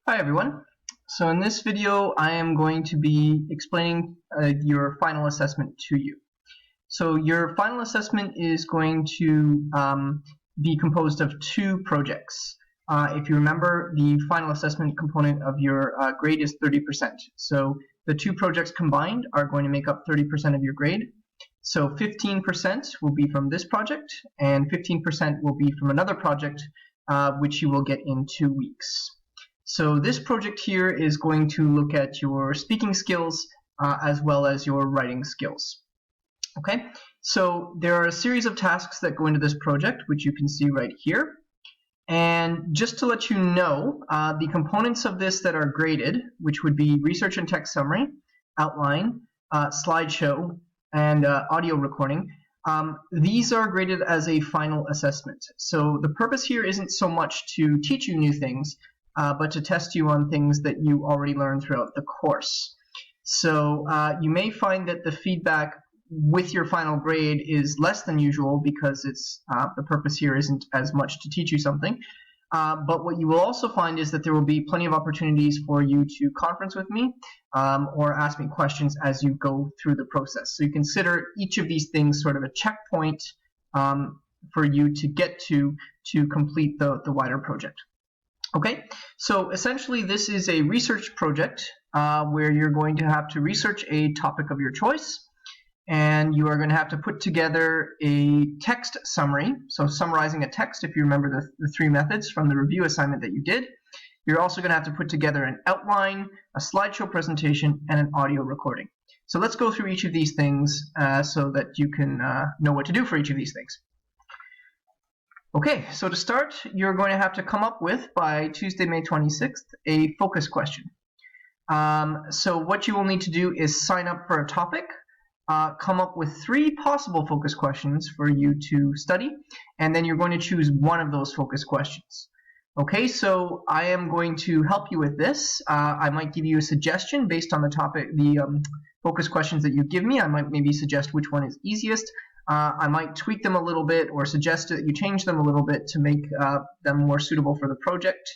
Hi everyone. So in this video I am going to be explaining your final assessment to you. So your final assessment is going to be composed of two projects. If you remember, the final assessment component of your grade is 30%. So the two projects combined are going to make up 30% of your grade. So 15% will be from this project and 15% will be from another project which you will get in 2 weeks. So this project here is going to look at your speaking skills as well as your writing skills. Okay, so there are a series of tasks that go into this project, which you can see right here. And just to let you know, the components of this that are graded, which would be research and text summary, outline, slideshow, and audio recording, these are graded as a final assessment. So the purpose here isn't so much to teach you new things, but to test you on things that you already learned throughout the course. So you may find that the feedback with your final grade is less than usual because it's the purpose here isn't as much to teach you something. But what you will also find is that there will be plenty of opportunities for you to conference with me or ask me questions as you go through the process. So you consider each of these things sort of a checkpoint for you to get to complete the wider project. Okay, so essentially this is a research project where you're going to have to research a topic of your choice, and you are going to have to put together a text summary, so summarizing a text if you remember the three methods from the review assignment that you did. You're also going to have to put together an outline, a slideshow presentation, and an audio recording. So let's go through each of these things so that you can know what to do for each of these things. Okay, so to start, you're going to have to come up with, by Tuesday, May 26th, a focus question. So what you will need to do is sign up for a topic, come up with 3 possible focus questions for you to study, and then you're going to choose one of those focus questions. Okay, so I am going to help you with this. I might give you a suggestion based on the topic, the focus questions that you give me. I might maybe suggest which one is easiest. I might tweak them a little bit or suggest that you change them a little bit to make them more suitable for the project.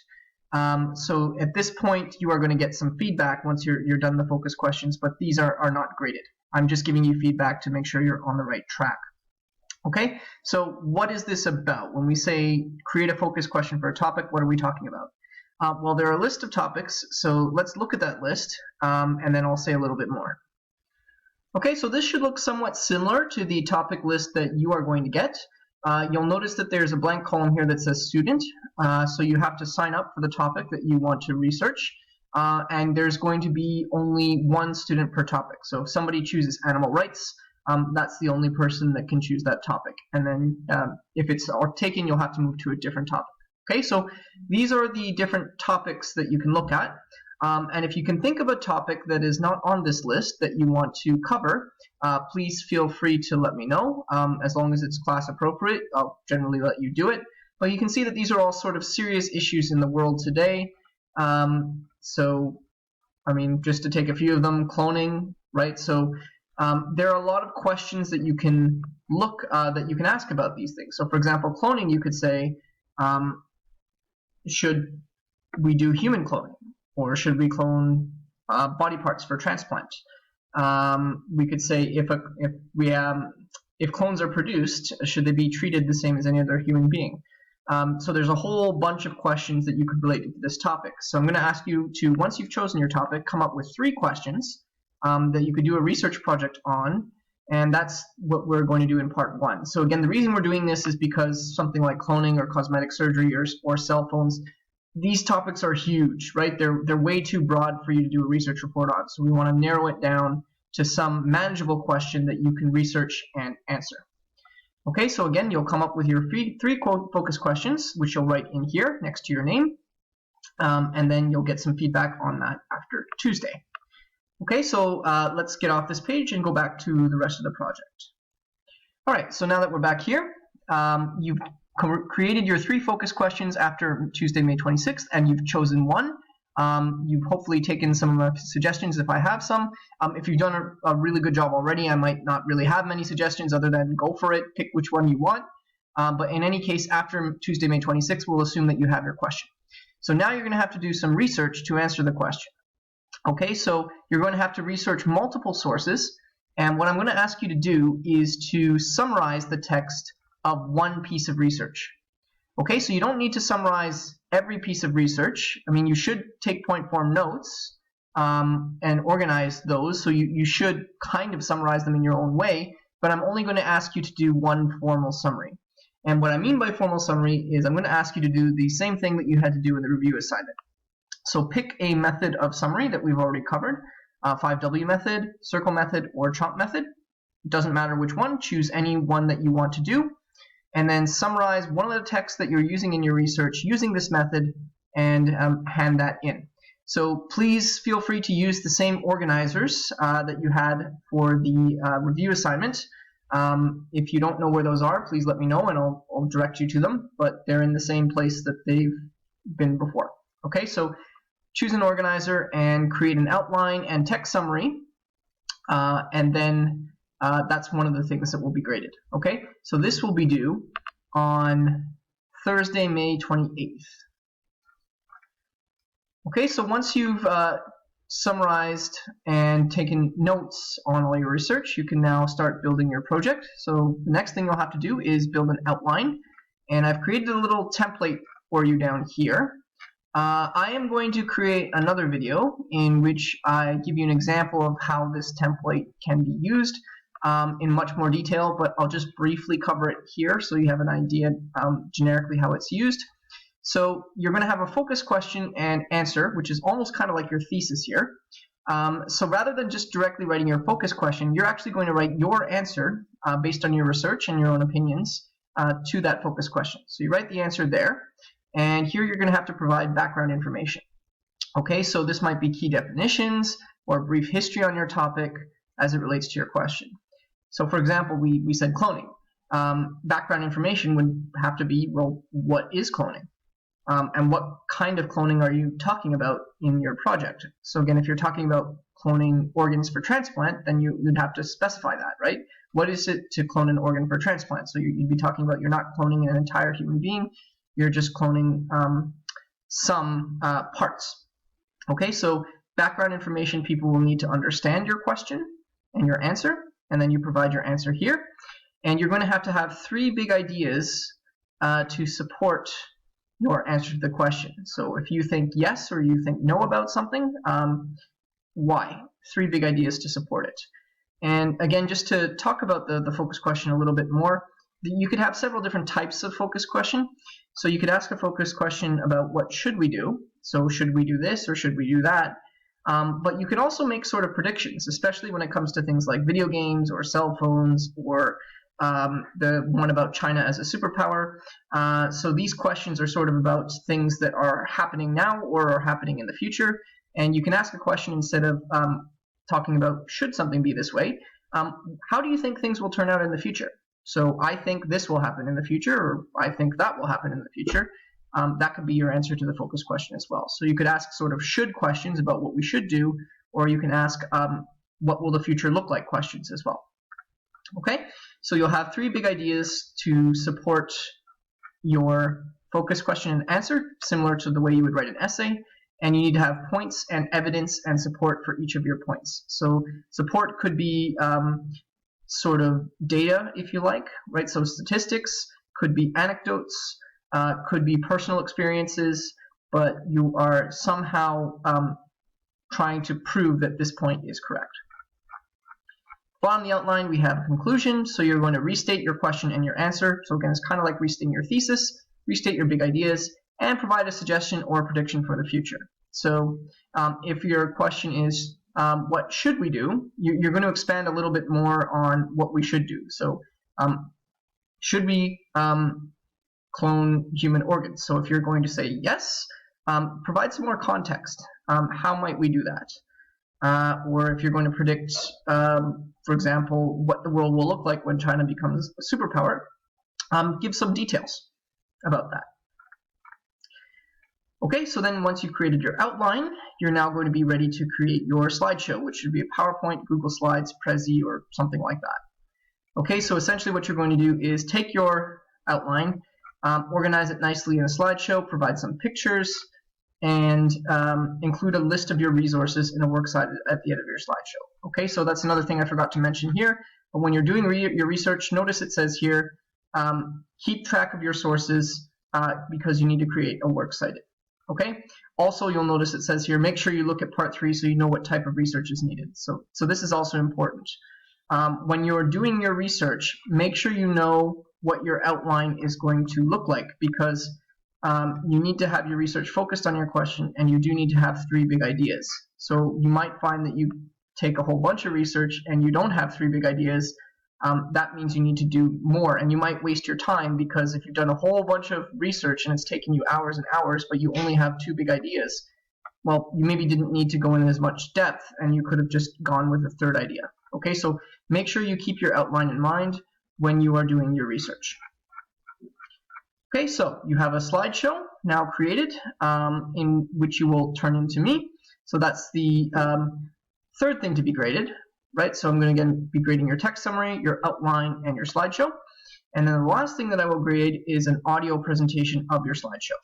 So at this point, you are going to get some feedback once you're done the focus questions, but these are not graded. I'm just giving you feedback to make sure you're on the right track. Okay, so what is this about? When we say create a focus question for a topic, what are we talking about? Well, there are a list of topics, so let's look at that list, and then I'll say a little bit more. Okay, so this should look somewhat similar to the topic list that you are going to get. You'll notice that there's a blank column here that says student, so you have to sign up for the topic that you want to research, and there's going to be only one student per topic. So if somebody chooses animal rights, that's the only person that can choose that topic, and then if it's taken, you'll have to move to a different topic. Okay, so these are the different topics that you can look at. And if you can think of a topic that is not on this list that you want to cover, please feel free to let me know. As long as it's class appropriate, I'll generally let you do it. But you can see that these are all sort of serious issues in the world today. So, I mean, just to take a few of them, cloning, right? So there are a lot of questions that you can ask about these things. So for example, cloning, you could say, should we do human cloning? Or should we clone body parts for transplant? We could say if clones are produced, should they be treated the same as any other human being? So there's a whole bunch of questions that you could relate to this topic. So I'm going to ask you to, once you've chosen your topic, come up with 3 questions that you could do a research project on, and that's what we're going to do in part 1. So again, the reason we're doing this is because something like cloning or cosmetic surgery or cell phones, these topics are huge, right? They're way too broad for you to do a research report on. So we want to narrow it down to some manageable question that you can research and answer. Okay, so again, you'll come up with your 3 focus questions, which you'll write in here next to your name, and then you'll get some feedback on that after Tuesday. Okay, so let's get off this page and go back to the rest of the project. All right, so now that we're back here, you've created your 3 focus questions after Tuesday, May 26th, and you've chosen one. You've hopefully taken some of my suggestions if I have some. If you've done a really good job already, I might not really have many suggestions other than go for it, pick which one you want. But in any case, after Tuesday, May 26th, we'll assume that you have your question. So now you're going to have to do some research to answer the question. Okay, so you're going to have to research multiple sources, and what I'm going to ask you to do is to summarize the text of one piece of research. Okay, so you don't need to summarize every piece of research. I mean, you should take point form notes and organize those, so you should kind of summarize them in your own way, but I'm only going to ask you to do one formal summary. And what I mean by formal summary is I'm going to ask you to do the same thing that you had to do in the review assignment. So pick a method of summary that we've already covered, 5W method, circle method, or chomp method. It doesn't matter which one, choose any one that you want to do, and then summarize one of the texts that you're using in your research using this method and hand that in. So please feel free to use the same organizers that you had for the review assignment. If you don't know where those are, please let me know and I'll direct you to them, but they're in the same place that they've been before. Okay, so choose an organizer and create an outline and text summary, and then that's one of the things that will be graded. Okay, so this will be due on Thursday, May 28th. Okay, so once you've summarized and taken notes on all your research, you can now start building your project. So the next thing you'll have to do is build an outline, and I've created a little template for you down here. I am going to create another video in which I give you an example of how this template can be used in much more detail, but I'll just briefly cover it here so you have an idea generically how it's used. So you're going to have a focus question and answer, which is almost kind of like your thesis here. So rather than just directly writing your focus question, you're actually going to write your answer based on your research and your own opinions to that focus question. So you write the answer there, and here you're going to have to provide background information. Okay, so this might be key definitions or a brief history on your topic as it relates to your question. So for example, we said cloning. Background information would have to be, well, what is cloning? And what kind of cloning are you talking about in your project? So again, if you're talking about cloning organs for transplant, then you'd have to specify that, right? What is it to clone an organ for transplant? So you'd be talking about you're not cloning an entire human being, you're just cloning some parts. Okay, so background information, people will need to understand your question and your answer, and then you provide your answer here. And you're going to have 3 big ideas to support your answer to the question. So if you think yes or you think no about something, why? 3 big ideas to support it. And again, just to talk about the focus question a little bit more, you could have several different types of focus question. So you could ask a focus question about what should we do? So should we do this or should we do that? But you could also make sort of predictions, especially when it comes to things like video games or cell phones or the one about China as a superpower. So these questions are sort of about things that are happening now or are happening in the future. And you can ask a question instead of talking about should something be this way. How do you think things will turn out in the future? So I think this will happen in the future, or I think that will happen in the future. That could be your answer to the focus question as well. So you could ask sort of should questions about what we should do, or you can ask what will the future look like questions as well. Okay, so you'll have 3 big ideas to support your focus question and answer, similar to the way you would write an essay, and you need to have points and evidence and support for each of your points. So support could be sort of data, if you like, right? So statistics, could be anecdotes, could be personal experiences, but you are somehow trying to prove that this point is correct. Bottom of the outline, we have a conclusion, so you're going to restate your question and your answer. So again, it's kind of like restating your thesis, restate your big ideas, and provide a suggestion or prediction for the future. So if your question is, what should we do? You're going to expand a little bit more on what we should do. So should we clone human organs? So if you're going to say yes, provide some more context. How might we do that? Or if you're going to predict, for example, what the world will look like when China becomes a superpower, give some details about that. Okay, so then once you've created your outline, you're now going to be ready to create your slideshow, which should be a PowerPoint, Google Slides, Prezi, or something like that. Okay, so essentially what you're going to do is take your outline, organize it nicely in a slideshow, provide some pictures, and include a list of your resources in a works cited at the end of your slideshow. Okay, so that's another thing I forgot to mention here. But when you're doing your research, notice it says here, keep track of your sources because you need to create a works cited. Okay. Also, you'll notice it says here, make sure you look at part 3 so you know what type of research is needed. So this is also important. When you're doing your research, make sure you know what your outline is going to look like, because you need to have your research focused on your question, and you do need to have 3 big ideas. So you might find that you take a whole bunch of research and you don't have 3 big ideas. That means you need to do more, and you might waste your time, because if you've done a whole bunch of research and it's taken you hours and hours, but you only have 2 big ideas, well, you maybe didn't need to go in as much depth, and you could have just gone with a 3rd idea. Okay, so make sure you keep your outline in mind when you are doing your research. Okay, so you have a slideshow now created, in which you will turn into me. So that's the 3rd thing to be graded. Right, so I'm going to again be grading your text summary, your outline, and your slideshow. And then the last thing that I will grade is an audio presentation of your slideshow.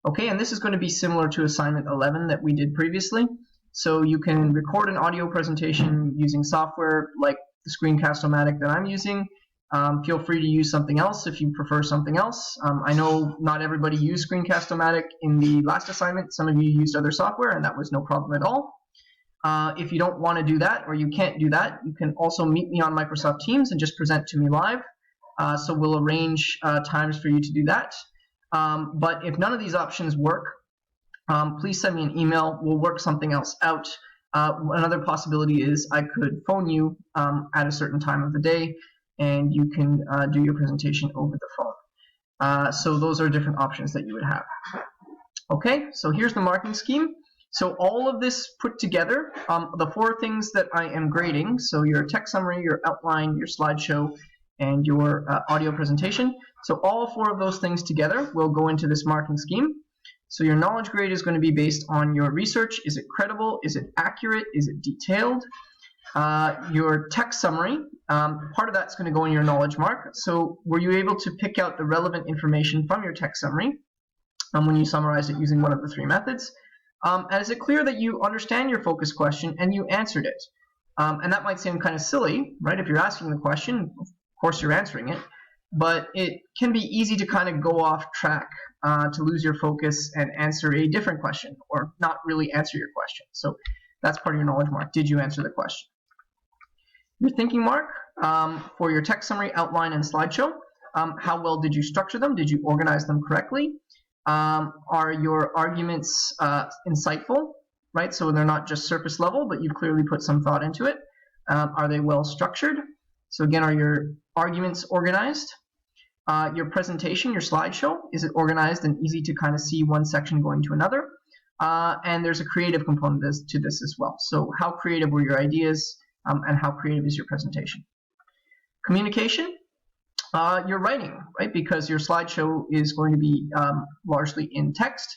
Okay, and this is going to be similar to assignment 11 that we did previously. So you can record an audio presentation using software like the Screencast-O-Matic that I'm using. Feel free to use something else if you prefer something else. I know not everybody used Screencast-O-Matic in the last assignment. Some of you used other software, and that was no problem at all. If you don't want to do that, or you can't do that, you can also meet me on Microsoft Teams and just present to me live. So we'll arrange times for you to do that. But if none of these options work, please send me an email. We'll work something else out. Another possibility is I could phone you at a certain time of the day, and you can do your presentation over the phone. So those are different options that you would have. Okay, so here's the marking scheme. So all of this put together, the 4 things that I am grading, so your text summary, your outline, your slideshow, and your audio presentation. So all 4 of those things together will go into this marking scheme. So your knowledge grade is going to be based on your research. Is it credible? Is it accurate? Is it detailed? Your text summary, part of that's going to go in your knowledge mark. So were you able to pick out the relevant information from your text summary when you summarize it using one of the 3 methods? And is it clear that you understand your focus question and you answered it? And that might seem kind of silly, right? If you're asking the question, of course you're answering it, but it can be easy to kind of go off track, to lose your focus and answer a different question, or not really answer your question. So that's part of your knowledge mark. Did you answer the question? Your thinking mark, for your text summary, outline, and slideshow. How well did you structure them? Did you organize them correctly? Are your arguments insightful, right? So they're not just surface level, but you've clearly put some thought into it. Are they well structured? So again, are your arguments organized? Your presentation, your slideshow, is it organized and easy to kind of see one section going to another? And there's a creative component to this as well. So how creative were your ideas, and how creative is your presentation? Communication. Your writing, right? Because your slideshow is going to be largely in text.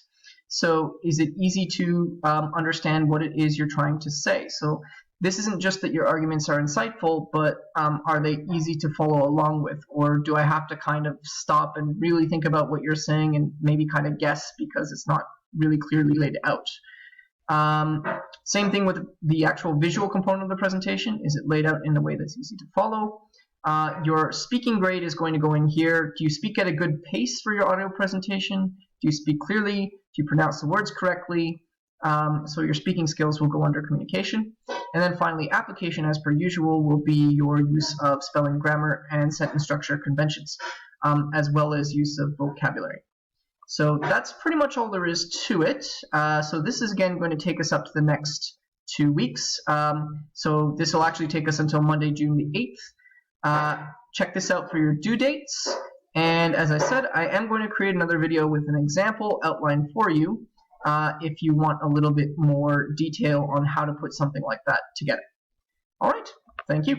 So is it easy to understand what it is you're trying to say? So this isn't just that your arguments are insightful, but are they easy to follow along with? Or do I have to kind of stop and really think about what you're saying and maybe kind of guess because it's not really clearly laid out? Same thing with the actual visual component of the presentation. Is it laid out in a way that's easy to follow? Your speaking grade is going to go in here. Do you speak at a good pace for your audio presentation? Do you speak clearly? Do you pronounce the words correctly? So your speaking skills will go under communication. And then finally, application, as per usual, will be your use of spelling, grammar, and sentence structure conventions, as well as use of vocabulary. So that's pretty much all there is to it. So this is again going to take us up to the next 2 weeks. So this will actually take us until Monday, June the 8th. Check this out for your due dates. And as I said, I am going to create another video with an example outline for you if you want a little bit more detail on how to put something like that together. All right, thank you.